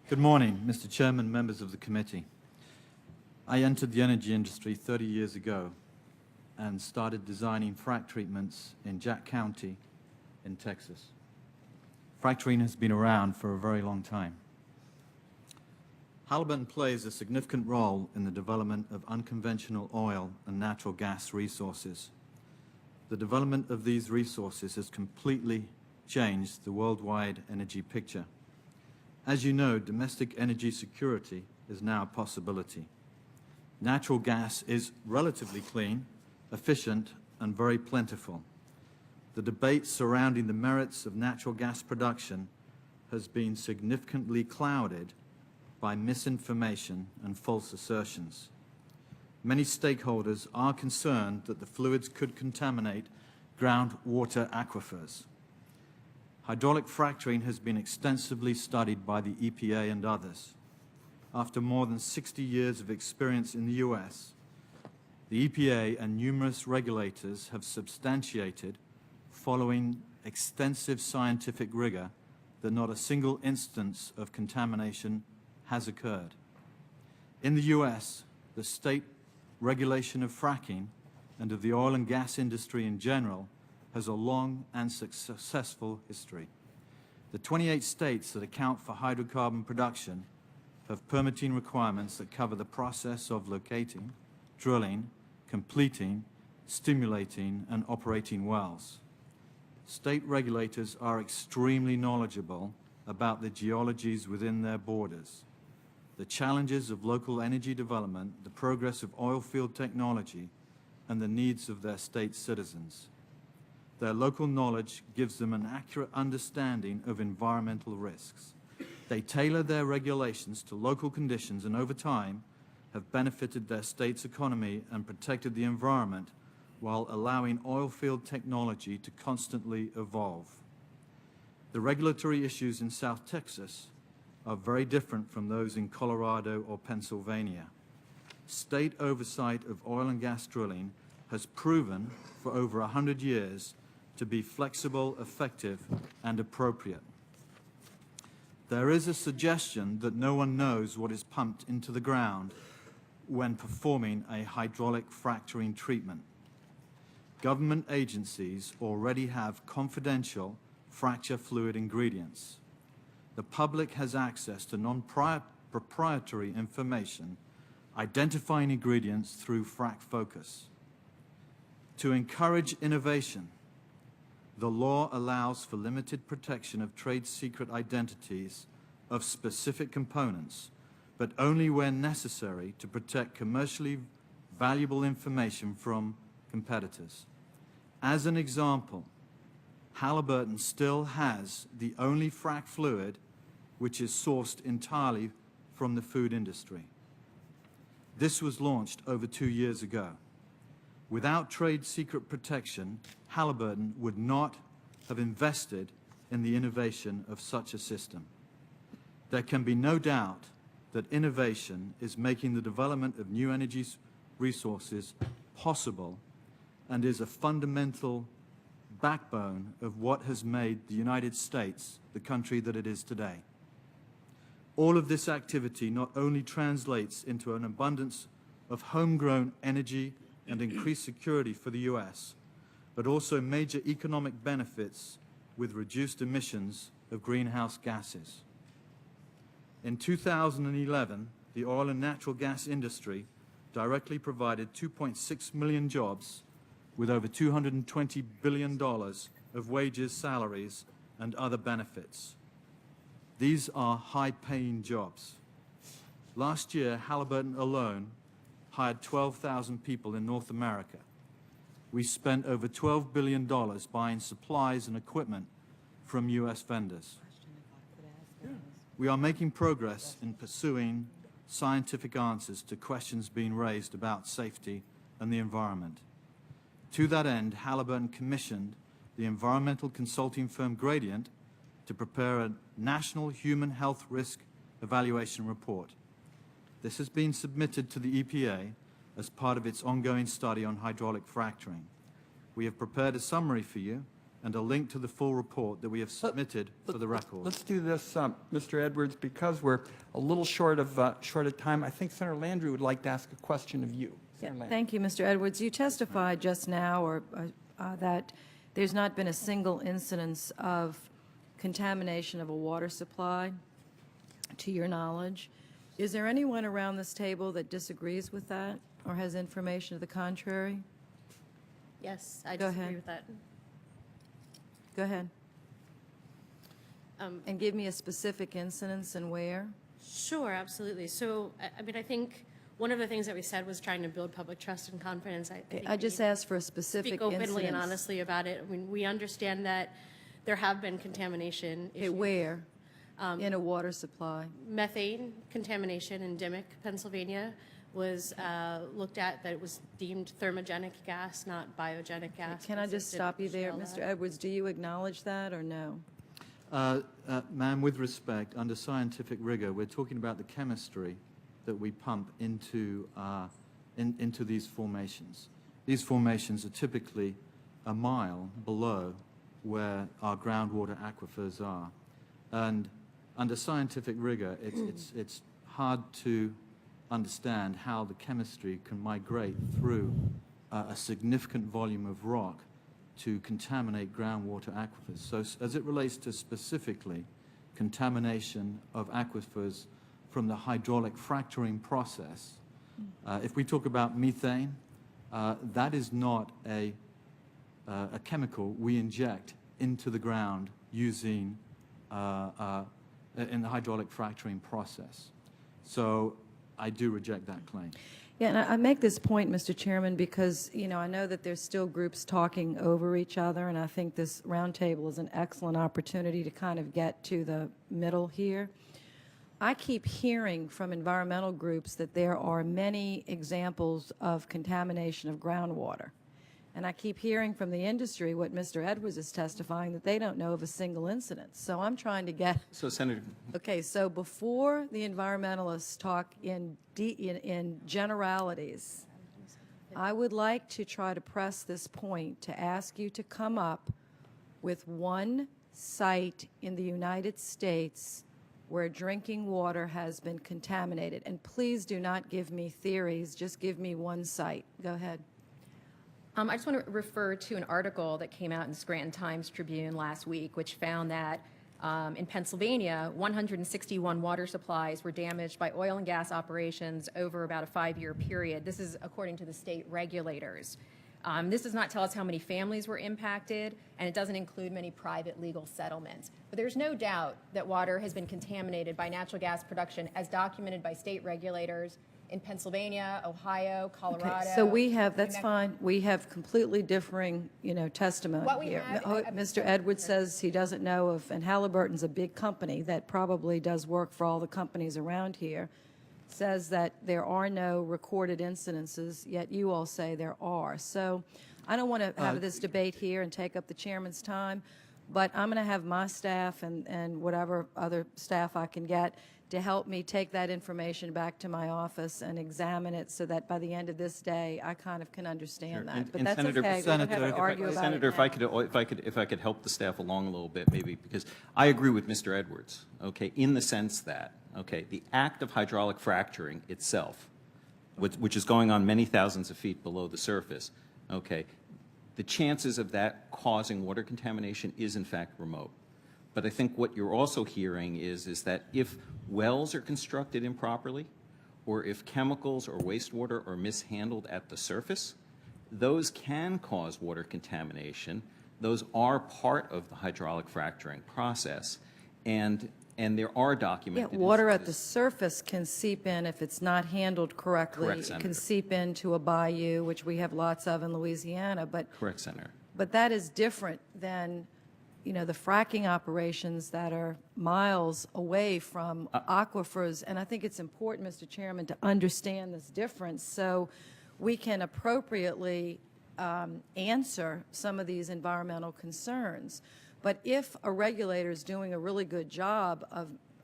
Good morning, Mr. Chairman, members of the committee. I entered the energy industry 30 years ago and started designing frac treatments in Jack County in Texas. Fracturing has been around for a very long time. Halliburton plays a significant role in the development of unconventional oil and natural gas resources. The development of these resources has completely changed the worldwide energy picture. As you know, domestic energy security is now a possibility. Natural gas is relatively clean, efficient, and very plentiful. The debate surrounding the merits of natural gas production has been significantly clouded by misinformation and false assertions. Many stakeholders are concerned that the fluids could contaminate groundwater aquifers. Hydraulic fracturing has been extensively studied by the EPA and others. After more than 60 years of experience in the US, the EPA and numerous regulators have substantiated, following extensive scientific rigor, that not a single instance of contamination has occurred. In the US, the state regulation of fracking and of the oil and gas industry in general has a long and successful history. The 28 states that account for hydrocarbon production have permitting requirements that cover the process of locating, drilling, completing, stimulating, and operating wells. State regulators are extremely knowledgeable about the geologies within their borders, the challenges of local energy development, the progress of oil field technology, and the needs of their state citizens. Their local knowledge gives them an accurate understanding of environmental risks. They tailor their regulations to local conditions and over time have benefited their state's economy and protected the environment while allowing oil field technology to constantly evolve. The regulatory issues in South Texas are very different from those in Colorado or Pennsylvania. State oversight of oil and gas drilling has proven for over 100 years to be flexible, effective, and appropriate. There is a suggestion that no one knows what is pumped into the ground when performing a hydraulic fracturing treatment. Government agencies already have confidential fracture fluid ingredients. The public has access to non-proprietary information identifying ingredients through Frac Focus. To encourage innovation, the law allows for limited protection of trade secret identities of specific components, but only when necessary to protect commercially valuable information from competitors. As an example, Halliburton still has the only frac fluid which is sourced entirely from the food industry. This was launched over 2 years ago. Without trade secret protection, Halliburton would not have invested in the innovation of such a system. There can be no doubt that innovation is making the development of new energy resources possible and is a fundamental backbone of what has made the United States the country that it is today. All of this activity not only translates into an abundance of homegrown energy and increased security for the U.S., but also major economic benefits with reduced emissions of greenhouse gases. In 2011, the oil and natural gas industry directly provided 2.6 million jobs with over $220 billion of wages, salaries, and other benefits. These are high-paying jobs. Last year, Halliburton alone hired 12,000 people in North America. We spent over $12 billion buying supplies and equipment from U.S. vendors. We are making progress in pursuing scientific answers to questions being raised about safety and the environment. To that end, Halliburton commissioned the environmental consulting firm Gradient to prepare a national human health risk evaluation report. This has been submitted to the EPA as part of its ongoing study on hydraulic fracturing. We have prepared a summary for you and a link to the full report that we have submitted for the record. Let's do this, Mr. Edwards, because we're a little short of time. I think Senator Landry would like to ask a question of you. Yeah, Senator Landry. thank you, Mr. Edwards. You testified just now that there's not been a single incidence of contamination of a water supply, to your knowledge. Is there anyone around this table that disagrees with that or has information to the contrary? Yes, I Go disagree ahead. with that. Go ahead. And give me a specific incidence and where. Sure, absolutely. So, I mean, I think one of the things that we said was trying to build public trust and confidence. I think I just we asked for a specific speak openly and incidence. honestly about it. I mean, we understand that there have been contamination Okay, issues. where? In a water supply. Methane contamination in Dimock, Pennsylvania, was looked at that it was deemed thermogenic gas, not biogenic gas. Can I just consistent stop you there? shale Mr. oil. Edwards, do you acknowledge that or no? Ma'am, with respect, under scientific rigor, we're talking about the chemistry that we pump into these formations. These formations are typically a mile below where our groundwater aquifers are. And under scientific rigor, it's hard to understand how the chemistry can migrate through a significant volume of rock to contaminate groundwater aquifers. So as it relates to specifically contamination of aquifers from the hydraulic fracturing process, if we talk about methane, that is not a chemical we inject into the ground using in the hydraulic fracturing process. So I do reject that claim. Yeah, and I make this point, Mr. Chairman, because, you know, I know that there's still groups talking over each other, and I think this roundtable is an excellent opportunity to kind of get to the middle here. I keep hearing from environmental groups that there are many examples of contamination of groundwater. And I keep hearing from the industry what Mr. Edwards is testifying, that they don't know of a single incident. So I'm trying to get... So, Senator... Okay, so before the environmentalists talk in generalities, I would like to try to press this point to ask you to come up with one site in the United States where drinking water has been contaminated. And please do not give me theories, just give me one site. Go ahead. I just want to refer to an article that came out in the Scranton Times-Tribune last week, which found that in Pennsylvania, 161 water supplies were damaged by oil and gas operations over about a 5-year period. This is according to the state regulators. This does not tell us how many families were impacted, and it doesn't include many private legal settlements. But there's no doubt that water has been contaminated by natural gas production as documented by state regulators in Pennsylvania, Ohio, Colorado. Okay, so we have, New that's Mexico. fine, we have completely differing, you know, testimony What we here. have- Mr. Edwards says he doesn't know of, and Halliburton's a big company that probably does work for all the companies around here, says that there are no recorded incidences, yet you all say there are. So I don't want to have this debate here and take up the chairman's time, but I'm going to have my staff and whatever other staff I can get to help me take that information back to my office and examine it so that by the end of this day, I kind of can understand that. But And that's Senator- okay. We don't have Senator, to argue about it Senator, if now. I could help the staff along a little bit, maybe, because I agree with Mr. Edwards, okay, in the sense that, okay, the act of hydraulic fracturing itself, which is going on many thousands of feet below the surface, okay, the chances of that causing water contamination is in fact remote. But I think what you're also hearing is that if wells are constructed improperly, or if chemicals or wastewater are mishandled at the surface, those can cause water contamination. Those are part of the hydraulic fracturing process, and there are Yeah, documented water at the instances. surface can seep in if it's not handled correctly. Correct, It Senator. can seep into a bayou, which we have lots of in Louisiana, but Correct, Senator. But that is different than, you know, the fracking operations that are miles away from aquifers. And I think it's important, Mr. Chairman, to understand this difference so we can appropriately answer some of these environmental concerns. But if a regulator is doing a really good job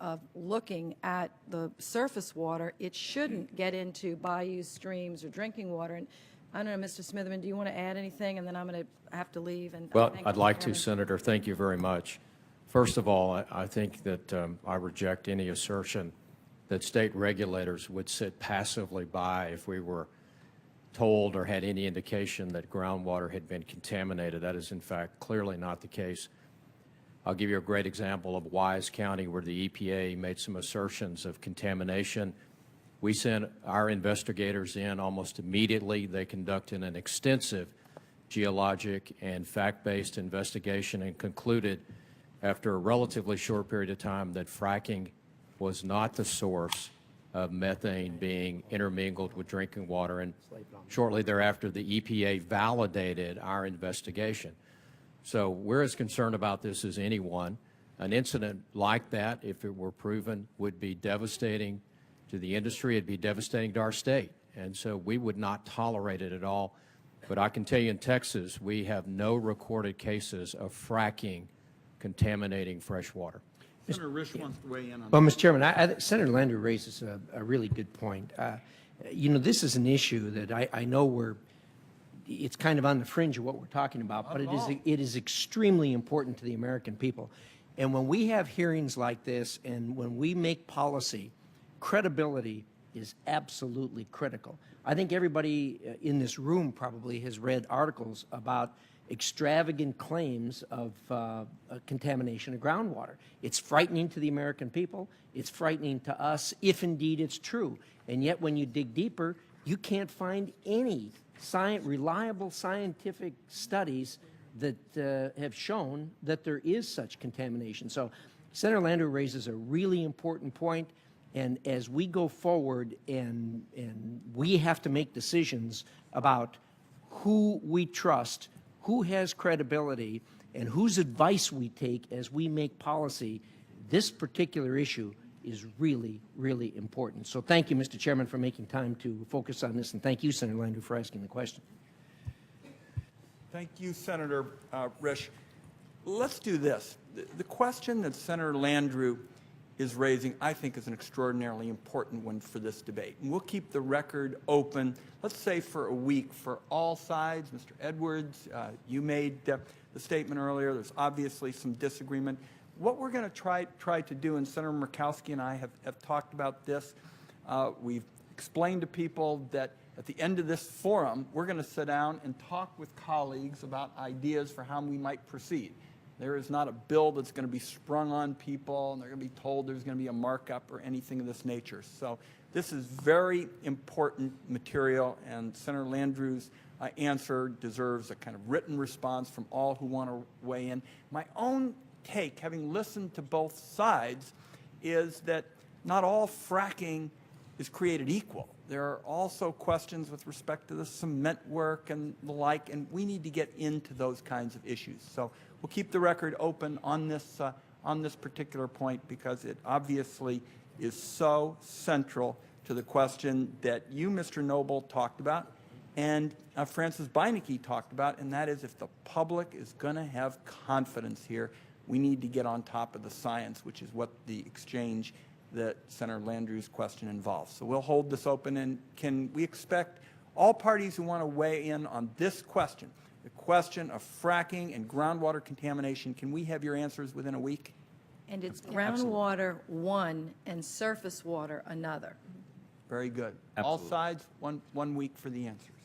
of looking at the surface water, it shouldn't get into bayous, streams, or drinking water. And I don't know, Mr. Smitherman, do you want to add anything? And then I'm going to have to leave. And Well, thank I'd you, like to, Chairman. Senator. Thank you very much. First of all, I think that I reject any assertion that state regulators would sit passively by if we were told or had any indication that groundwater had been contaminated. That is, in fact, clearly not the case. I'll give you a great example of Wise County, where the EPA made some assertions of contamination. We sent our investigators in almost immediately. They conducted an extensive geologic and fact-based investigation and concluded after a relatively short period of time that fracking was not the source of methane being intermingled with drinking water. And shortly thereafter, the EPA validated our investigation. So we're as concerned about this as anyone. An incident like that, if it were proven, would be devastating to the industry. It'd be devastating to our state. And so we would not tolerate it at all. But I can tell you in Texas, we have no recorded cases of fracking contaminating fresh water. Senator Risch wants to weigh in on Well, that. Mr. Chairman, Senator Landrieu raises a really good point. You know, this is an issue that I know it's kind of on the fringe of what we're talking about, but it is extremely important to the American people. And when we have hearings like this and when we make policy, credibility is absolutely critical. I think everybody in this room probably has read articles about extravagant claims of contamination of groundwater. It's frightening to the American people. It's frightening to us if indeed it's true. And yet when you dig deeper, you can't find any reliable scientific studies that have shown that there is such contamination. So Senator Landrieu raises a really important point. And as we go forward and we have to make decisions about who we trust, who has credibility, and whose advice we take as we make policy, this particular issue is really, really important. So thank you, Mr. Chairman, for making time to focus on this, and thank you, Senator Landrieu, for asking the question. Thank you, Senator Risch. Let's do this. The question that Senator Landrieu is raising, I think, is an extraordinarily important one for this debate. And we'll keep the record open, let's say for a week, for all sides. Mr. Edwards, you made the statement earlier. There's obviously some disagreement. What we're going to try to do, and Senator Murkowski and I have talked about this, we've explained to people that at the end of this forum, we're going to sit down and talk with colleagues about ideas for how we might proceed. There is not a bill that's going to be sprung on people, and they're going to be told there's going to be a markup or anything of this nature. So this is very important material, and Senator Landrieu's answer deserves a kind of written response from all who want to weigh in. My own take, having listened to both sides, is that not all fracking is created equal. There are also questions with respect to the cement work and the like, and we need to get into those kinds of issues. So we'll keep the record open on this particular point because it obviously is so central to the question that you, Mr. Noble, talked about and Francis Beinecke talked about, and that is if the public is going to have confidence here, we need to get on top of the science, which is what the exchange that Senator Landrieu's question involves. So we'll hold this open, and can we expect all parties who want to weigh in on this question, the question of fracking and groundwater contamination, can we have your answers within a week? And it's groundwater one and surface water another. Very good. Absolutely. All sides, one week for the answers.